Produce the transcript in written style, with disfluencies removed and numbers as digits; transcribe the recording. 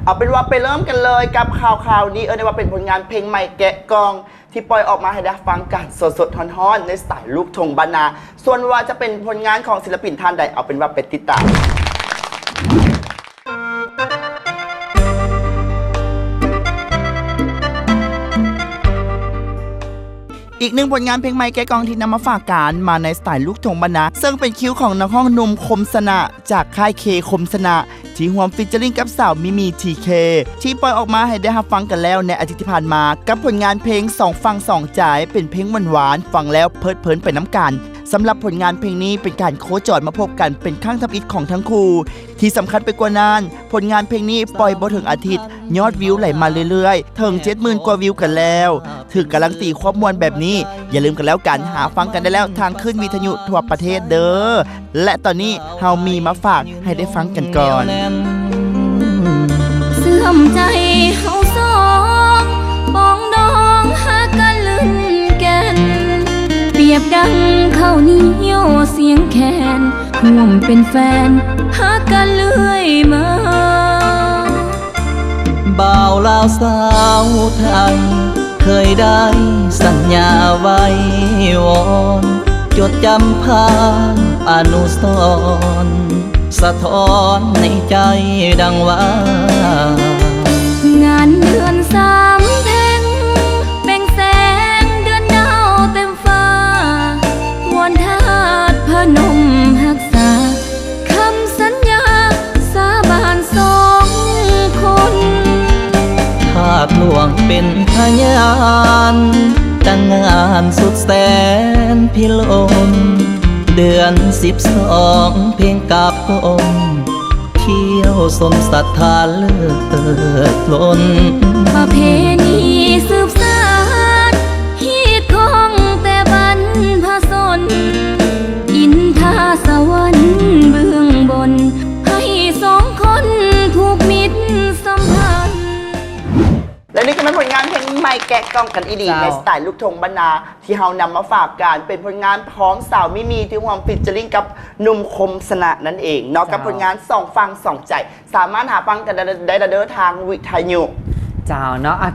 เอาเป็นว่าไปเริ่มกันเลยกับข่าวนี้ได้ว่าเป็นผลงานเพลงใหม่แกะกองที่ปล่อยออกมาให้ได้ฟังกันสดๆฮ้อนๆในสไตล์ลูกทุ่งบ้านนาส่วนว่าจะเป็นผลงานของศิลปินท่านใดเอาเป็นว่าไปติดตามอีกหนึ่งผลงานเพลงใหม่แกะกองที่นำมาฝากกันมาในสไตล์ลูกทุ่งบ้านนาซึ่งเป็นคิวของนักร้องหนุ่มคมสนะจากค่ายเคคมสนะที่ร่วมฟีเจอริ่งกับสาวมิมีทีเคที่ปล่อยออกมาให้ได้รับฟังกันแล้วในอาทิตย์ที่ผ่านมากับผลงานเพลงสองฟังสองใจเป็นเพลงหวานๆฟังแล้วเพลิดเพลินไปน้ำกันสำหรับผลงานเพลงนี้เป็นการโคจรมาพบกันเป็นครั้งทำอิฐของทั้งคู่ที่สำคัญไปกว่านั้นผลงานเพลงนี้ปล่อยบ่ถึงอาทิตย์ยอดวิวไหลมาเรื่อยๆถึง 70,000 กว่าวิวกันแล้วถึงการันตีความมวลแบบนี้อย่าลืมกันแล้วกันหาฟังกันได้แล้วทางขึ้นวิทยุทั่วประเทศเด้อและตอนนี้เฮามีมาฝากให้ได้ฟังกันก่อนเสื่อมใจเฮาสองปองดองหากันลื่นแก่นเปรียบดังข้าวเหนียวเสียงแคนห่วมเป็นแฟนหากันเรื่อยมาบ่าวลาวสาวไทยเคยได้สัญญาไว้วอนจดจำภาพอนุสรณ์สะท้อนในใจดังว่างานเดือนสามแพ็งแบ่งแสงเดือนดาวเต็มฟ้าวอนธาตุพนมรักษาคำสัญญาสาบานสองคนธาตุหลวงเป็นพยานแต่งงานสุดแสนพิลมเดือน12เพลงกับกลมเที่ยวสมศรัทธาเลิศล้นประเพณีสืบสานฮีดของแต่บรรพชนอินทาสวรรค์เบื้องบนให้สองคนผูกมิตรสัมพันธ์และนี่ก็เป็นผลงานเพลงใหม่แกะกองกันอีดีในสไตล์ลูกทุ่งบ้านนาที่เฮานำมาฝากกันเป็นผลงานของสาวมิมีที่ร่วมฟีเจอริ่งกับหนุ่มคมสนะนั่นเองเนาะกับผลงานสองฟังสองใจสามารถหาฟังกันได้ทางวิทยุเจ้าเนาะ